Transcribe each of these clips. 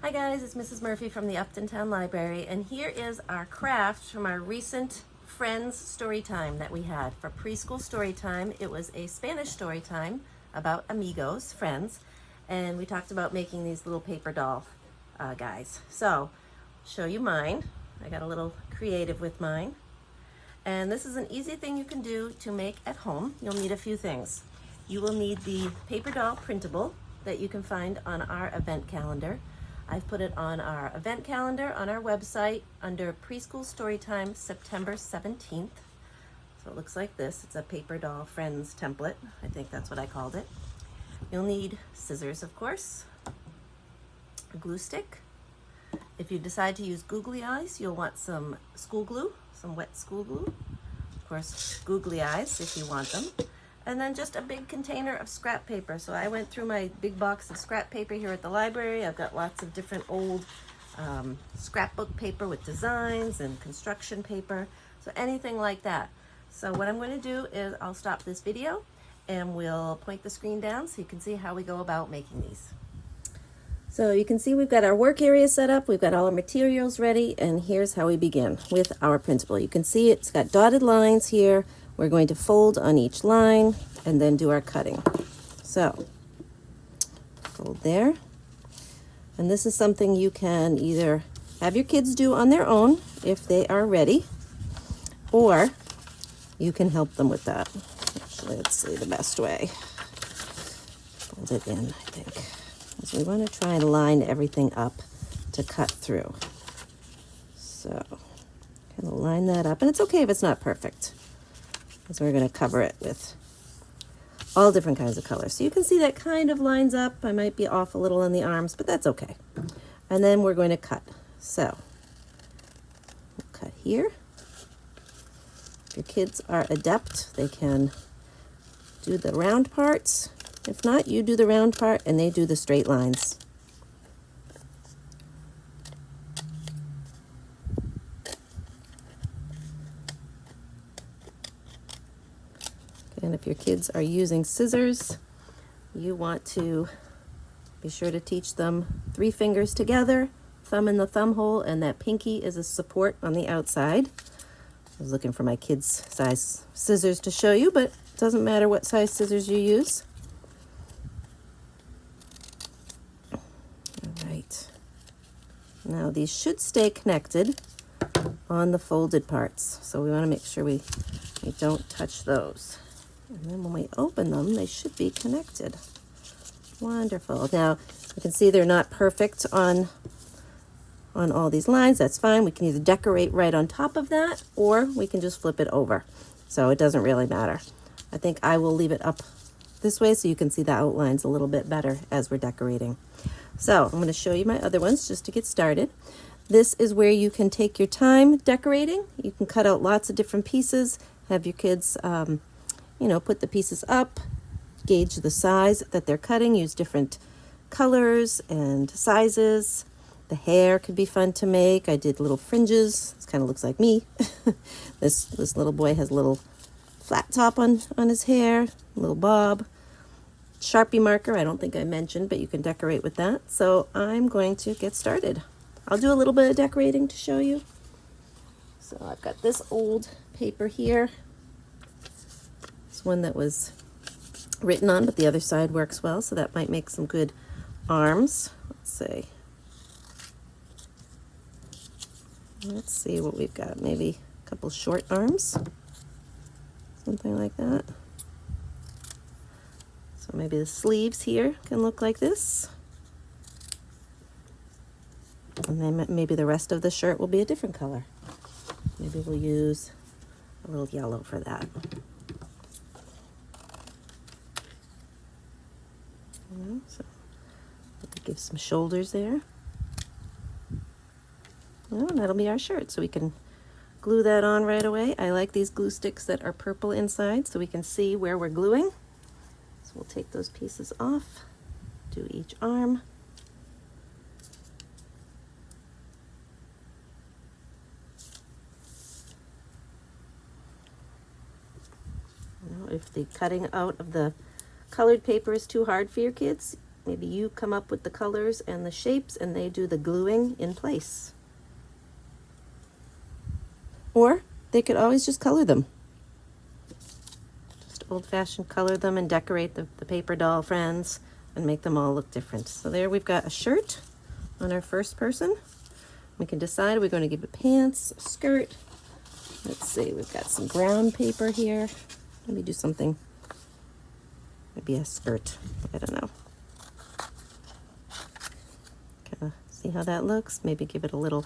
Hi guys, it's Mrs. Murphy from the Upton Town Library, and here is our craft from our recent Friends story time that we had. For preschool story time, it was a Spanish story time about amigos, friends, and we talked about making these little paper doll guys. So, show you mine. I got a little creative with mine. And this is an easy thing you can do to make at home. You'll need a few things. You will need the paper doll printable that you can find on our event calendar. I've put it on our event calendar on our website under Preschool Storytime September 17th. So it looks like this. It's a paper doll friends template. I think that's what I called it. You'll need scissors, of course, a glue stick. If you decide to use googly eyes, you'll want some school glue, some wet school glue. Of course, googly eyes if you want them. And then just a big container of scrap paper. So I went through my big box of scrap paper here at the library. I've got lots of different old scrapbook paper with designs and construction paper. So anything like that. So what I'm going to do is I'll stop this video and we'll point the screen down so you can see how we go about making these. So you can see we've got our work area set up. We've got all our materials ready. And here's how we begin with our printable. You can see it's got dotted lines here. We're going to fold on each line and then do our cutting. So, fold there. And this is something you can either have your kids do on their own if they are ready, or you can help them with that. Actually, let's see the best way. Fold it in, I think. Because we want to try and line everything up to cut through. So, kind of line that up. And it's okay if it's not perfect, because we're going to cover it with all different kinds of colors. So you can see that kind of lines up. I might be off a little on the arms, but that's okay. And then we're going to cut. So we'll cut here. If your kids are adept, they can do the round parts. If not, you do the round part and they do the straight lines. And if your kids are using scissors, you want to be sure to teach them 3 fingers together, thumb in the thumb hole, and that pinky is a support on the outside. I was looking for my kids' size scissors to show you, but it doesn't matter what size scissors you use. All right. Now these should stay connected on the folded parts, so we want to make sure we don't touch those. And then when we open them, they should be connected. Wonderful. Now, you can see they're not perfect on all these lines. That's fine. We can either decorate right on top of that, or we can just flip it over. So it doesn't really matter. I think I will leave it up this way so you can see the outlines a little bit better as we're decorating. So I'm going to show you my other ones just to get started. This is where you can take your time decorating. You can cut out lots of different pieces, have your kids put the pieces up, gauge the size that they're cutting, use different colors and sizes. The hair could be fun to make. I did little fringes. This kind of looks like me. This little boy has a little flat top on his hair, a little bob. Sharpie marker, I don't think I mentioned, but you can decorate with that. So I'm going to get started. I'll do a little bit of decorating to show you. So I've got this old paper here. One that was written on, but the other side works well, so that might make some good arms. Let's see what we've got. Maybe a couple short arms, something like that. So maybe the sleeves here can look like this, and then maybe the rest of the shirt will be a different color. Maybe we'll use a little yellow for that. So give some shoulders there. Well, that'll be our shirt, so we can glue that on right away. I like these glue sticks that are purple inside so we can see where we're gluing. So we'll take those pieces off, do each arm. Now, if the cutting out of the colored paper is too hard for your kids, Maybe you come up with the colors and the shapes and they do the gluing in place. Or they could always just color them. Just old-fashioned color them and decorate the paper doll friends and make them all look different. So there we've got a shirt on our first person. We can decide we're going to give it pants, a skirt. Let's see, we've got some brown paper here. Let me do something, maybe a skirt, I don't know. Kind of see how that looks. Maybe give it a little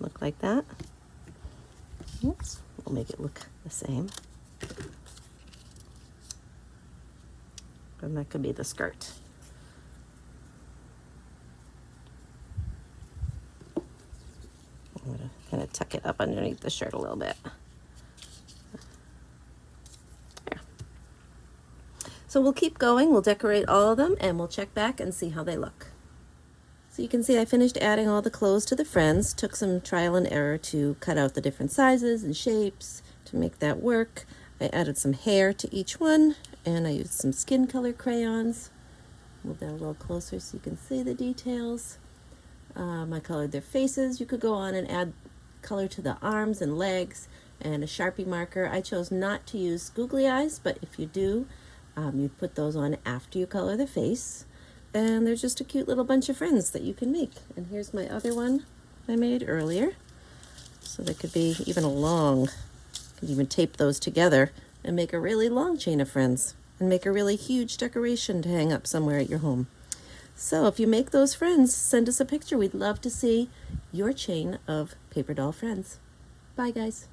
look like that. Oops, we'll make it look the same. And that could be the skirt. I'm going to kind of tuck it up underneath the shirt a little bit. There. So we'll keep going, we'll decorate all of them, and we'll check back and see how they look. So you can see I finished adding all the clothes to the friends, took some trial and error to cut out the different sizes and shapes to make that work. I added some hair to each one, and I used some skin color crayons. Move that a little closer so you can see the details. I colored their faces. You could go on and add color to the arms and legs and a Sharpie marker. I chose not to use googly eyes, but if you do, you put those on after you color the face. And they're just a cute little bunch of friends that you can make. And here's my other one I made earlier. So they could be even a long, you can even tape those together and make a really long chain of friends and make a really huge decoration to hang up somewhere at your home. So if you make those friends, send us a picture. We'd love to see your chain of paper doll friends. Bye, guys.